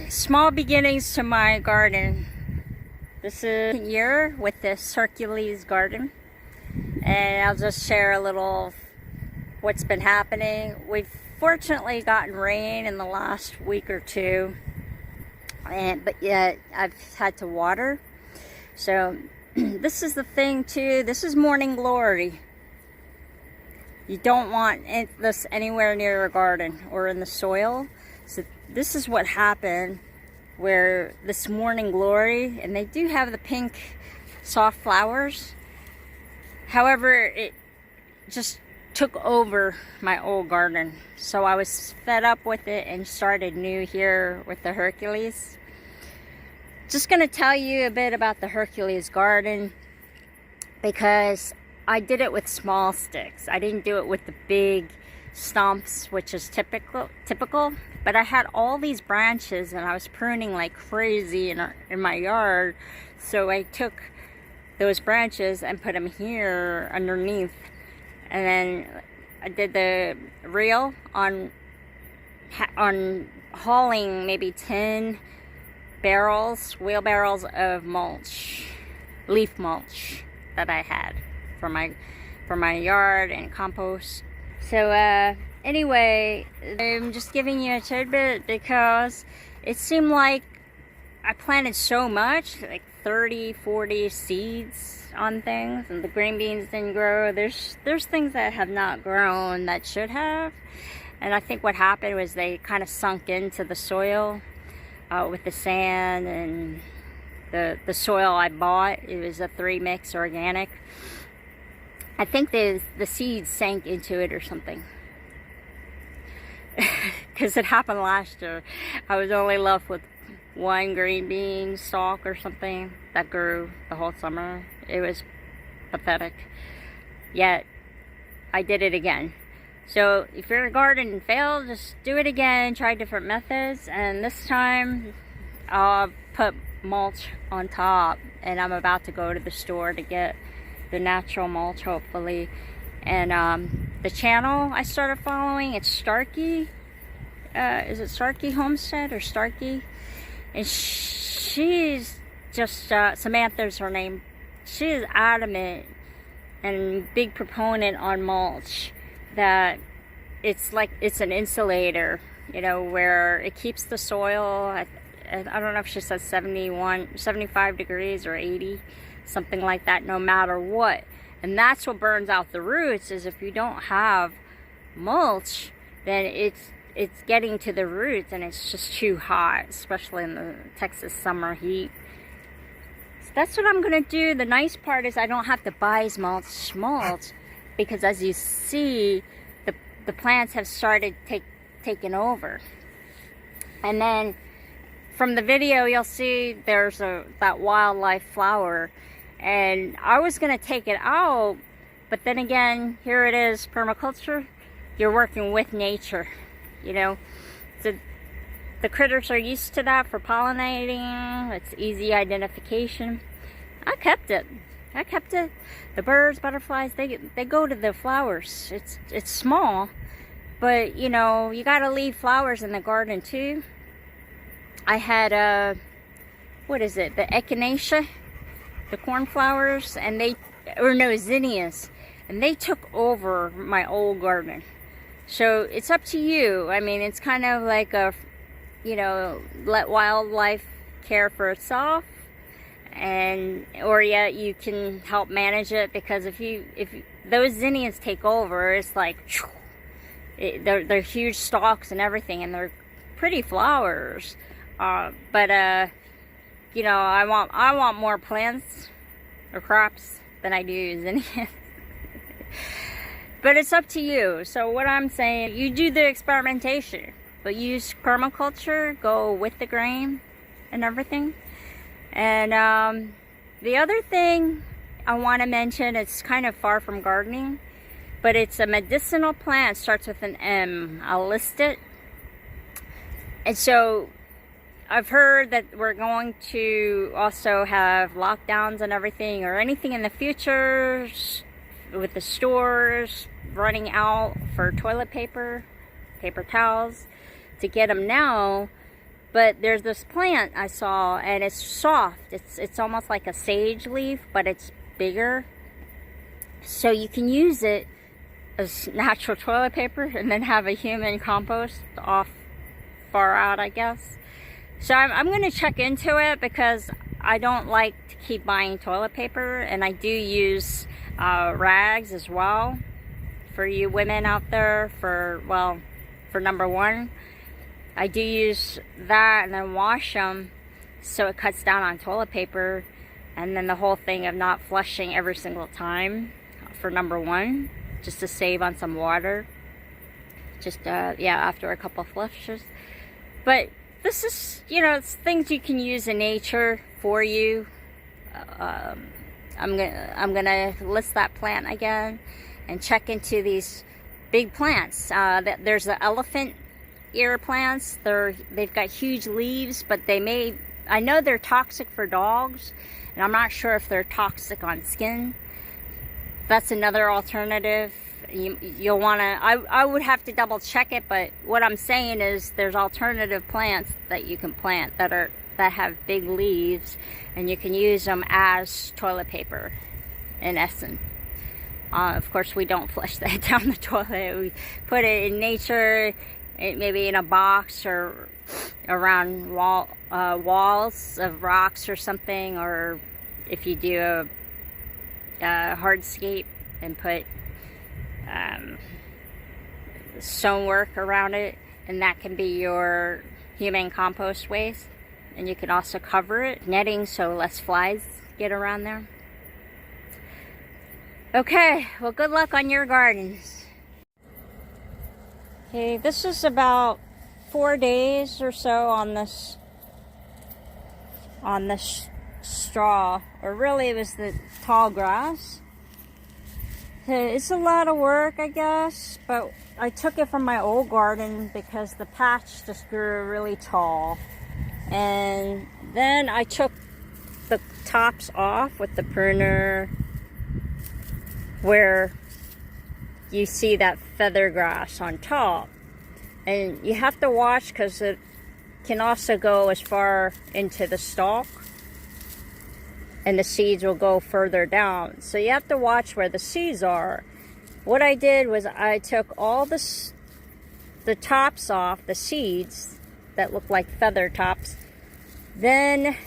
Small beginnings to my garden. This is a year with this Hercules garden, and I'll just share a little what's been happening. We've fortunately gotten rain in the last week or two, but yet I've had to water. So this is the thing too. This is morning glory. You don't want this anywhere near your garden or in the soil. So this is what happened where this morning glory, and they do have the pink soft flowers. However, it just took over my old garden. So I was fed up with it and started new here with the Hercules. Just going to tell you a bit about the Hercules garden because I did it with small sticks. I didn't do it with the big stumps, which is typical. But I had all these branches and I was pruning like crazy in my yard. So I took those branches and put them here underneath. And then I did the reel on hauling maybe 10 wheelbarrows of mulch, leaf mulch that I had for my yard and compost. So anyway, I'm just giving you a tidbit because it seemed like I planted so much, like 30, 40 seeds on things, and the green beans didn't grow. There's things that have not grown that should have, and I think what happened was they kind of sunk into the soil with the sand and the soil I bought. It was a 3-mix organic. I think the seeds sank into it or something. Because it happened last year. I was only left with one green bean stalk or something that grew the whole summer. It was pathetic. Yet, I did it again. So, if your garden failed, just do it again. Try different methods. And this time, I'll put mulch on top. And I'm about to go to the store to get the natural mulch, hopefully. And the channel I started following, it's Starkey. Is it Starkey Homestead or Starkey? And she's just Samantha's her name. She is adamant and big proponent on mulch, that it's like it's an insulator, you know, where it keeps the soil I don't know if she says 75 degrees or 80, something like that, no matter what. And that's what burns out the roots, is if you don't have mulch, then it's getting to the roots and it's just too hot, especially in the Texas summer heat. So that's what I'm gonna do. The nice part is I don't have to buy mulch, because as you see, the plants have started taking over. And then from the video, you'll see there's that wildlife flower. And I was going to take it out, but then again, here it is, permaculture. You're working with nature, you know. The critters are used to that for pollinating. It's easy identification. I kept it. The birds, butterflies, they go to the flowers. It's small, but you know, you got to leave flowers in the garden too. I had what is it? The echinacea. The cornflowers, and zinnias, and they took over my old garden. So it's up to you. I mean, it's kind of like a, you know, let wildlife care for itself, or yet you can help manage it, because if those zinnias take over, it's like they're huge stalks and everything, and they're pretty flowers, but you know, I want more plants or crops than I do zinnias. But it's up to you. So what I'm saying, you do the experimentation, but use permaculture, go with the grain and everything. And the other thing I want to mention, it's kind of far from gardening, but it's a medicinal plant. It starts with an M. I'll list it. And so I've heard that we're going to also have lockdowns and everything, or anything in the future with the stores running out for toilet paper towels. To get them now, But there's this plant I saw, and it's soft. It's almost like a sage leaf, but it's bigger. So you can use it as natural toilet paper and then have a human compost off far out, I guess. So I'm going to check into it because I don't like to keep buying toilet paper, and I do use rags as well for you women out there. For number one, I do use that and then wash them, so it cuts down on toilet paper, and then the whole thing of not flushing every single time for number one, just to save on some water, just after a couple flushes. But this is, it's things you can use in nature for you. I'm gonna list that plant again and check into these big plants. There's the elephant ear plants. They've got huge leaves, but I know they're toxic for dogs, and I'm not sure if they're toxic on skin. That's another alternative. You'll want to, I would have to double check it, but what I'm saying is there's alternative plants that you can plant that have big leaves, and you can use them as toilet paper in essence. Of course, we don't flush that down the toilet. We put it in nature, maybe in a box or around walls of rocks or something, or if you do a hardscape and put stonework around it, and that can be your human compost waste. And you can also cover it netting so less flies get around there. Okay, well, good luck on your gardens. Okay, this is about 4 days or so on this straw, or really it was the tall grass. It's a lot of work, I guess, but I took it from my old garden because the patch just grew really tall. And then I took the tops off with the pruner where you see that feather grass on top. And you have to watch because it can also go as far into the stalk, and the seeds will go further down. So you have to watch where the seeds are. What I did was I took all the tops off, the seeds that look like feather tops. Then,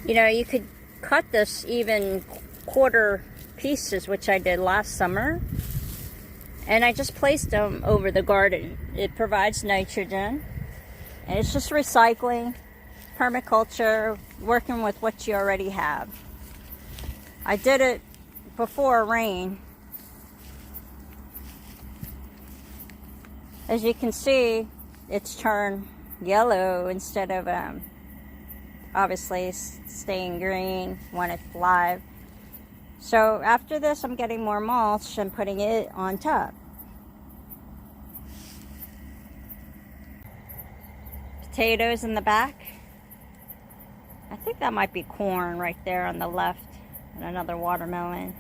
you could cut this even quarter pieces, which I did last summer. And I just placed them over the garden. It provides nitrogen. And it's just recycling, permaculture, working with what you already have. I did it before rain. As you can see, it's turned yellow instead of obviously staying green when it's live. So after this, I'm getting more mulch and putting it on top. Potatoes in the back. I think that might be corn right there on the left, and another watermelon.